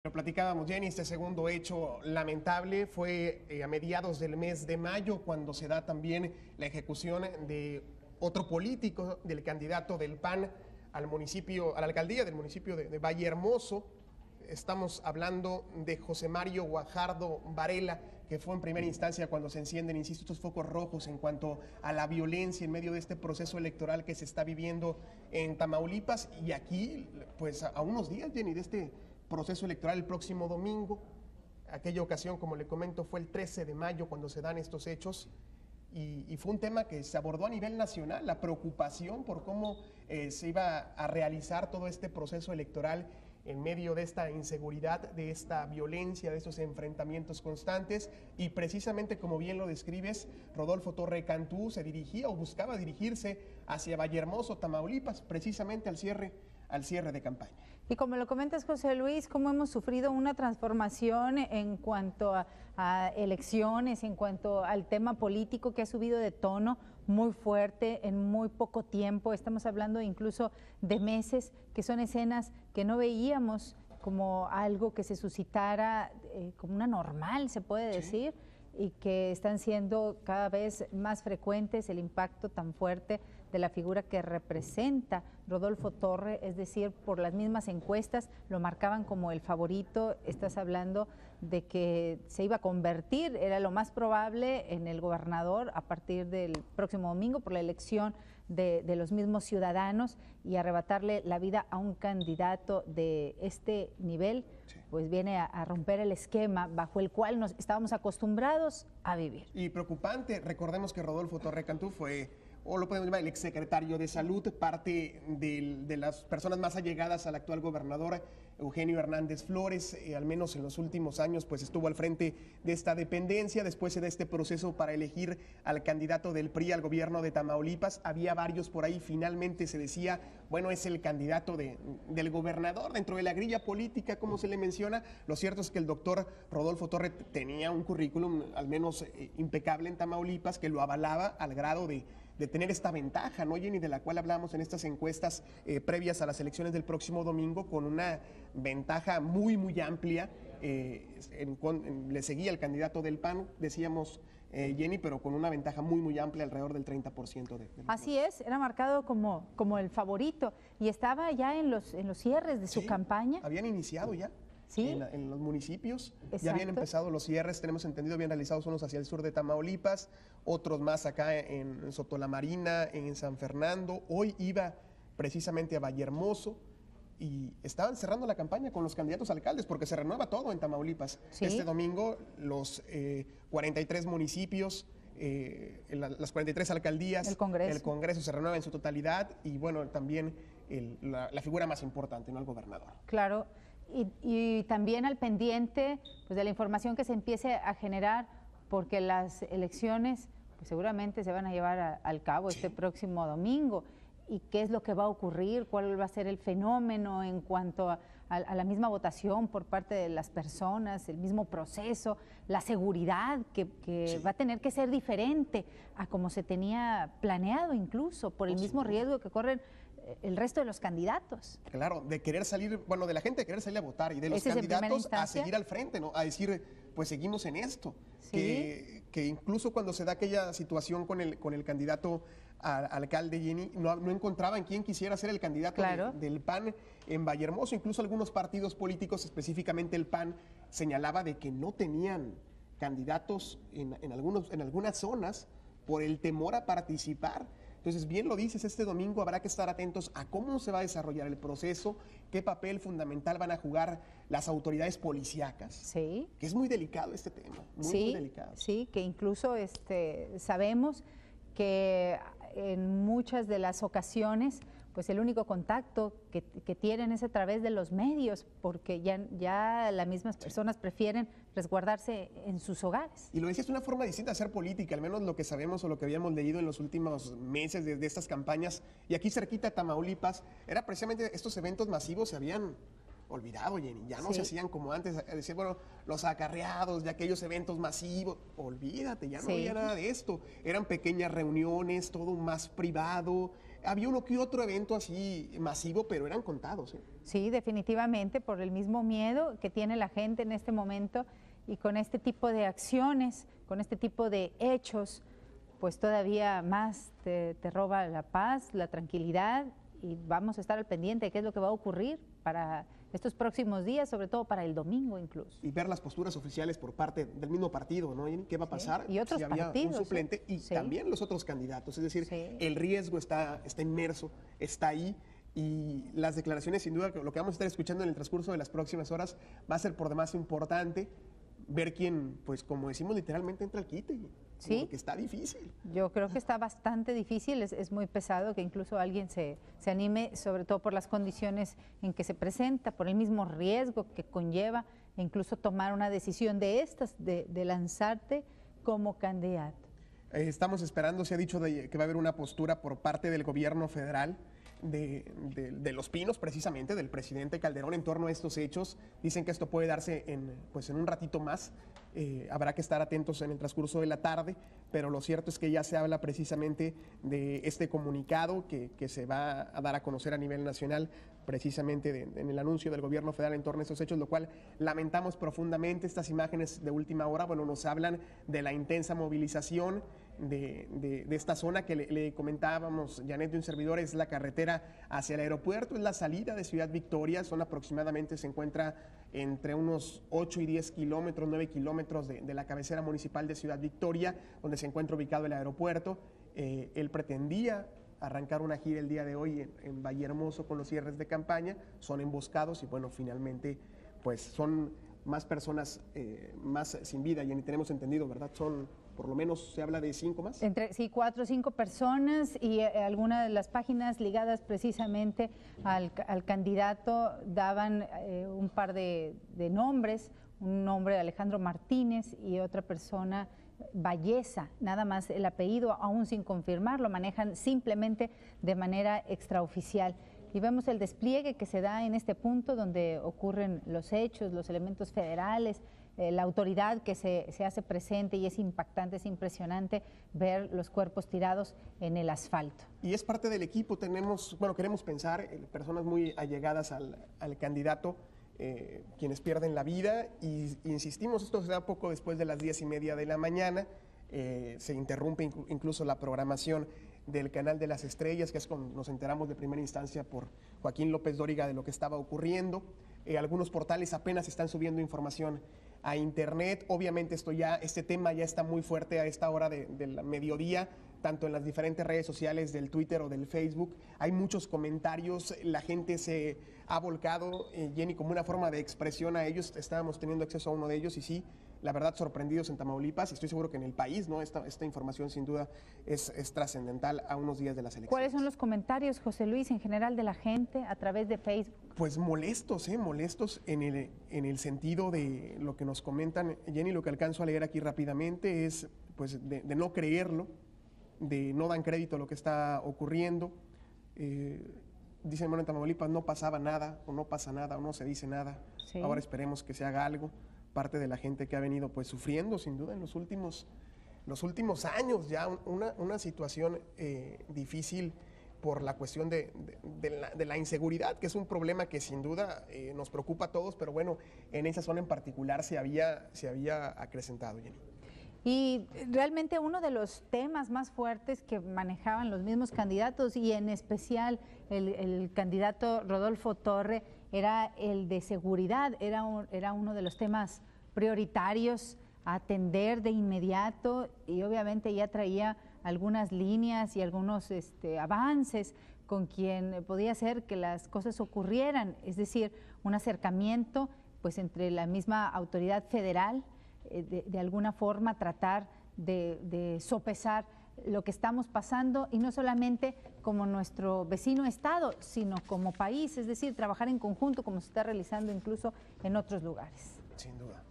Lo platicábamos, Jenny, este segundo hecho lamentable fue a mediados del mes de mayo, cuando se da también la ejecución de otro político, del candidato del PAN al municipio, a la alcaldía del municipio de Vallehermoso. Estamos hablando de José Mario Guajardo Varela, que fue en primera instancia cuando se encienden, insisto, estos focos rojos en cuanto a la violencia en medio de este proceso electoral que se está viviendo en Tamaulipas. Y aquí, pues a unos días, Jenny, de este proceso electoral el próximo domingo. Aquella ocasión, como le comento, fue el 13 de mayo cuando se dan estos hechos y fue un tema que se abordó a nivel nacional, la preocupación por cómo se iba a realizar todo este proceso electoral en medio de esta inseguridad, de esta violencia, de estos enfrentamientos constantes. Y precisamente, como bien lo describes, Rodolfo Torre Cantú se dirigía o buscaba dirigirse hacia Vallehermoso, Tamaulipas, precisamente al cierre de campaña. Y como lo comentas, José Luis, cómo hemos sufrido una transformación en cuanto a elecciones, en cuanto al tema político que ha subido de tono muy fuerte en muy poco tiempo. Estamos hablando incluso de meses, que son escenas que no veíamos como algo que se suscitara como una normal, se puede decir, y que están siendo cada vez más frecuentes, el impacto tan fuerte de la figura que representa Rodolfo Torre, es decir, por las mismas encuestas lo marcaban como el favorito. Estás hablando de que se iba a convertir, era lo más probable, en el gobernador a partir del próximo domingo por la elección de los mismos ciudadanos, y arrebatarle la vida a un candidato de este nivel, pues viene a romper el esquema bajo el cual nos estábamos acostumbrados a vivir. Y preocupante, recordemos que Rodolfo Torre Cantú fue, o lo podemos llamar, el exsecretario de Salud, parte de las personas más allegadas al actual gobernador Eugenio Hernández Flores. Al menos en los últimos años pues estuvo al frente de esta dependencia. Después se da este proceso para elegir al candidato del PRI al gobierno de Tamaulipas. Había varios por ahí, finalmente se decía, bueno, es el candidato del gobernador dentro de la grilla política, como se le menciona. Lo cierto es que el doctor Rodolfo Torre tenía un currículum al menos impecable en Tamaulipas, que lo avalaba al grado de tener esta ventaja, ¿no, Jenny?, de la cual hablamos en estas encuestas previas a las elecciones del próximo domingo, con una ventaja muy, muy amplia. Le seguía el candidato del PAN, decíamos, Jenny, pero con una ventaja muy, muy amplia, alrededor del 30%. Así es, era marcado como el favorito, y estaba ya en los cierres de su campaña. Habían iniciado ya. Sí. En los municipios. Exacto. Ya habían empezado los cierres, tenemos entendido, habían realizados unos hacia el sur de Tamaulipas, otros más acá en Sotolamarina, en San Fernando. Hoy iba precisamente a Vallehermoso y estaban cerrando la campaña con los candidatos a alcaldes, porque se renueva todo en Tamaulipas. Sí. Este domingo los 43 municipios, las 43 alcaldías, el Congreso se renueva en su totalidad, y bueno, también la figura más importante, ¿no?, el gobernador. Claro. Y también al pendiente pues, de la información que se empiece a generar, porque las elecciones pues, seguramente se van a llevar al cabo este próximo domingo. ¿Y qué es lo que va a ocurrir? ¿Cuál va a ser el fenómeno en cuanto a la misma votación por parte de las personas, el mismo proceso, la seguridad que va a tener que ser diferente a como se tenía planeado, incluso por el mismo riesgo que corren el resto de los candidatos? Claro, de querer salir, bueno, de la gente querer salir a votar, y de los candidatos a seguir al frente, ¿no?, a decir, pues seguimos en esto. Sí. Que incluso cuando se da aquella situación con el candidato alcalde, Jenny, no encontraban quién quisiera ser el candidato del PAN en Vallehermoso. Incluso algunos partidos políticos, específicamente el PAN, señalaba de que no tenían candidatos en algunas zonas por el temor a participar. Entonces, bien lo dices, este domingo habrá que estar atentos a cómo se va a desarrollar el proceso, qué papel fundamental van a jugar las autoridades policíacas. Sí. Que es muy delicado este tema, muy delicado. Sí, que incluso sabemos que en muchas de las ocasiones pues el único contacto que tienen es a través de los medios, porque ya las mismas personas prefieren resguardarse en sus hogares. Y lo decía, es una forma distinta de hacer política, al menos lo que sabemos o lo que habíamos leído en los últimos meses de estas campañas. Y aquí cerquita, Tamaulipas, era precisamente estos eventos masivos se habían olvidado, Jenny, ya no se hacían como antes, decir, bueno, los acarreados de aquellos eventos masivos, olvídate, ya no había nada de esto, eran pequeñas reuniones, todo más privado, había uno que otro evento así masivo, pero eran contados. Sí, definitivamente, por el mismo miedo que tiene la gente en este momento y con este tipo de acciones, con este tipo de hechos, pues todavía más te roba la paz, la tranquilidad, y vamos a estar al pendiente de qué es lo que va a ocurrir para estos próximos días, sobre todo para el domingo incluso. Y ver las posturas oficiales por parte del mismo partido, ¿no? ¿Qué va a pasar? Y otros si había partidos, un suplente y también los otros candidatos. Es decir, el riesgo está inmerso, está ahí. Y las declaraciones, sin duda, lo que vamos a estar escuchando en el transcurso de las próximas horas va a ser por demás importante ver quién, pues como decimos, literalmente entra al quite. Sí. Porque está difícil. Yo creo que está bastante difícil, es muy pesado que incluso alguien se anime, sobre todo por las condiciones en que se presenta, por el mismo riesgo que conlleva, e incluso tomar una decisión de estas, de lanzarte como candidato. Estamos esperando, se ha dicho que va a haber una postura por parte del gobierno federal, de Los Pinos, precisamente, del presidente Calderón en torno a estos hechos. Dicen que esto puede darse en un ratito más. Habrá que estar atentos en el transcurso de la tarde, pero lo cierto es que ya se habla precisamente de este comunicado que se va a dar a conocer a nivel nacional, precisamente en el anuncio del gobierno federal en torno a estos hechos, lo cual lamentamos profundamente. Estas imágenes de última hora, bueno, nos hablan de la intensa movilización de esta zona que le comentábamos, Janet, de un servidor, es la carretera hacia el aeropuerto, es la salida de Ciudad Victoria, son aproximadamente, se encuentra entre unos 8 y 10 kilómetros, 9 kilómetros de la cabecera municipal de Ciudad Victoria, donde se encuentra ubicado el aeropuerto. Él pretendía arrancar una gira el día de hoy en Vallehermoso con los cierres de campaña, son emboscados y bueno, finalmente pues son más personas más sin vida, y ni tenemos entendido, ¿verdad? Son, por lo menos se habla de 5 más. Sí, 4 o 5 personas, y algunas de las páginas ligadas precisamente al candidato daban un par de nombres, un nombre de Alejandro Martínez y otra persona, Valleza, nada más el apellido, aún sin confirmar, lo manejan simplemente de manera extraoficial. Y vemos el despliegue que se da en este punto donde ocurren los hechos, los elementos federales, la autoridad que se hace presente, y es impactante, es impresionante ver los cuerpos tirados en el asfalto. Y es parte del equipo, queremos pensar, personas muy allegadas al candidato, quienes pierden la vida, y insistimos, esto se da poco después de las 10:30 de la mañana, se interrumpe incluso la programación del Canal de las Estrellas, que es cuando nos enteramos de primera instancia por Joaquín López Dóriga de lo que estaba ocurriendo. Algunos portales apenas están subiendo información a internet. Obviamente este tema ya está muy fuerte a esta hora del mediodía, tanto en las diferentes redes sociales del Twitter o del Facebook. Hay muchos comentarios, la gente se ha volcado, Jenny, como una forma de expresión a ellos. Estábamos teniendo acceso a uno de ellos y sí, la verdad, sorprendidos en Tamaulipas, y estoy seguro que en el país, ¿no? Esta información sin duda es trascendental a unos días de las elecciones. ¿Cuáles son los comentarios, José Luis, en general de la gente a través de Facebook? Pues molestos en el sentido de lo que nos comentan, Jenny. Lo que alcanzo a leer aquí rápidamente es pues de no creerlo, de no dan crédito a lo que está ocurriendo. Dicen, bueno, en Tamaulipas no pasaba nada, o no pasa nada, o no se dice nada. Sí. Ahora esperemos que se haga algo. Parte de la gente que ha venido pues sufriendo sin duda en los últimos años, ya una situación difícil por la cuestión de la inseguridad, que es un problema que sin duda nos preocupa a todos, pero bueno, en esa zona en particular se había acrecentado, Jenny. Y realmente uno de los temas más fuertes que manejaban los mismos candidatos, y en especial el candidato Rodolfo Torre, era el de seguridad. Era uno de los temas prioritarios a atender de inmediato, y obviamente ya traía algunas líneas y algunos avances con quien podía hacer que las cosas ocurrieran, es decir, un acercamiento pues entre la misma autoridad federal, de alguna forma tratar de sopesar lo que estamos pasando, y no solamente como nuestro vecino estado, sino como país, es decir, trabajar en conjunto como se está realizando incluso en otros lugares. Sin duda.